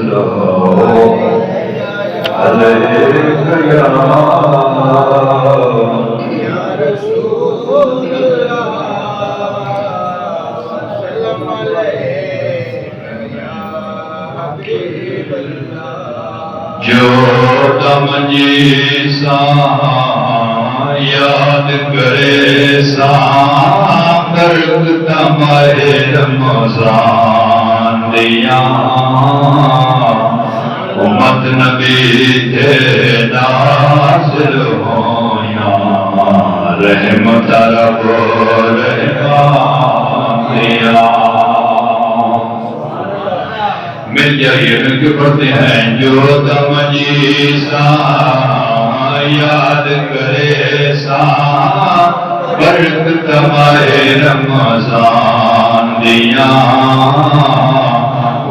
اللہ علیک یا رسول اللہ سلام علیک یا حبیب اللہ جو دم جیساں یاد کرے ساں کرتا ماہ رمضان دیاں امت نبی دے نازل ہویاں رحمت رب رحمان دیاں مل جائیے مل کے پڑھتے ہیں جو دم جیساں یاد کرے ساں برکت ماہ رمضان دیاں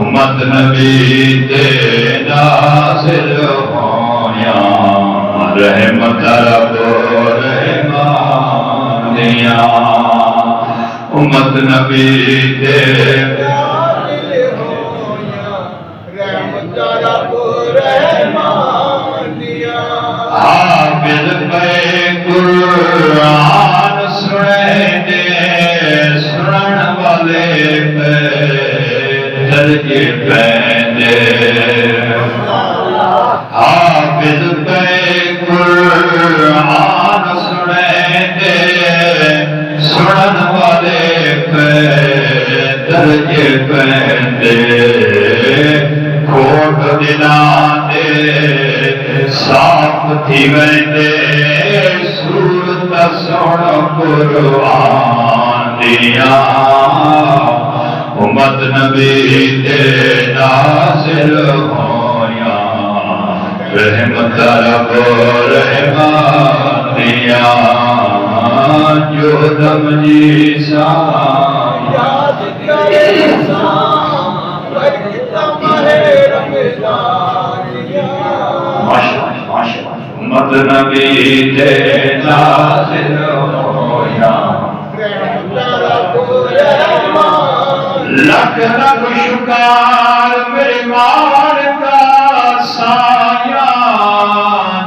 امت نبی تے نازل ہویاں رحمت رب رحمان دیاں امت نبی تے نازل ہویاں رحمت رب رحمان دیاں حافظ پہ قرآن سنے دے سنن والے پہ درجے پہنے حافظ پہ قرآن سنے دے سنن والے پہ درجے پہنے کھوٹ دلاں دے صاف تھی ویندے صورت سن قرآن دیاں امت نبی تے نازل ہویاں رحمت رب رحمان دیاں جو دم جیساں یاد کرے ساں برکت ماہ رمضان دیاں امت نبی تے نازل ہویاں رحمت رب رحمان لکھ لکھ شکار میرے مان کا سایہ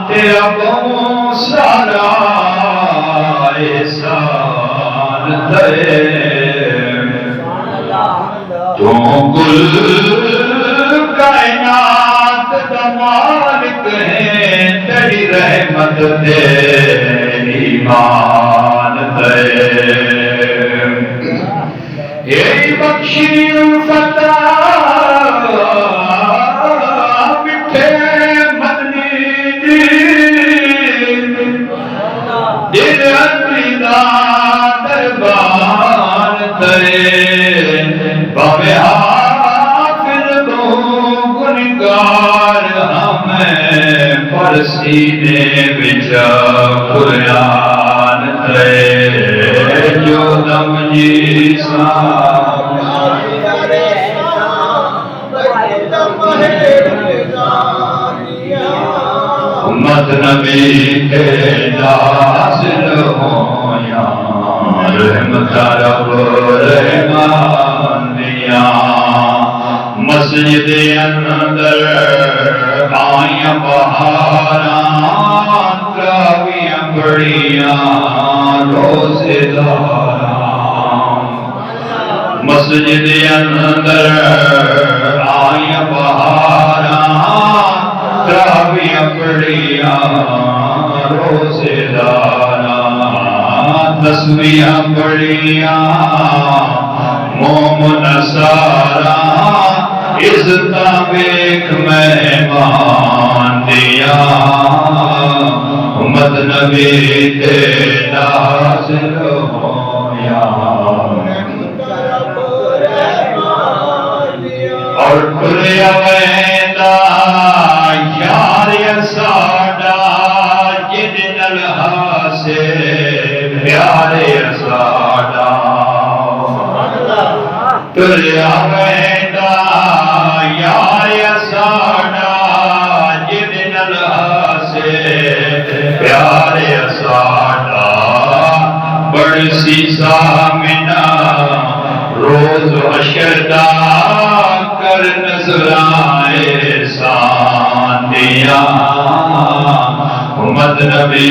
تیرا بہت سارا احسان دے تو گل کائنات دا مالک ہے تیری رحمت دے ایمان دے ایک بخشی فتح مٹھے مدنی دل اپنی دا دربان تے بابے حافظ بو گنگار ہمیں پر سینے بچ قرآن تے جو دم جیساں امت نبی تے نازل ہویاں رحمت رب رحمان دیاں مسجد اندر آئیاں بہاراں تراویاں پڑھیاں روزے داراں مسجد اندر آئیاں بہاراں تراویاں پڑھیاں روزے داراں تسبیحاں پڑھیاں موم نصاراں عزتاں ویکھ مہمان دیاں امت نبی تے نازل ہویاں اور ٹریا ویندا یار ساڈا جن نال ہاسے پیارے ساڈا ٹریا ویندا یار ساڈا جن نال ہاسے پیارے ساڈا بڑی سی سامنا روز حشر دا کر نظر آئے امت نبی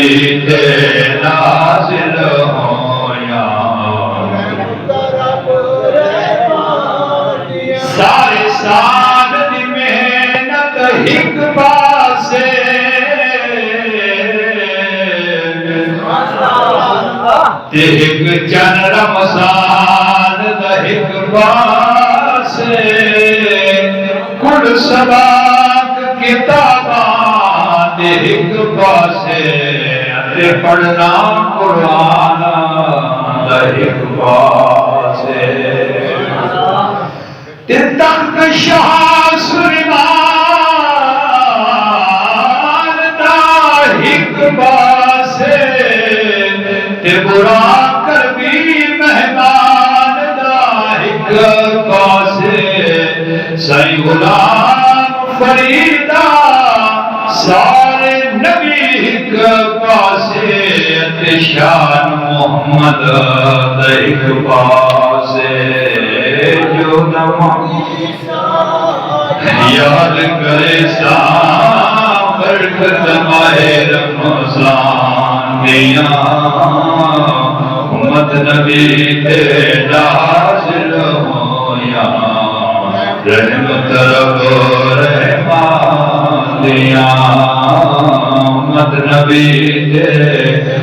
تے نازل ہویا سارے سال دی محنت ایک پاسے تے ایک چن رمضان دا ایک پاسے کل سباق کتاباں دے ایک پاسے تے پڑھنا قرآن دا ایک پاسے تے تخت شاہ سلیمان دا ایک پاسے تے برا کربی مہمان دا ایک پاسے سائی غلام فریدہ سارے نبی ایک پاسے تے شان محمد دا ایک پاسے جو نماز یاد کرے سام برکت ماہ رمضان دیا امت نبی تے نازل ہویا رحمت رب رحمان دیا امت نبی تے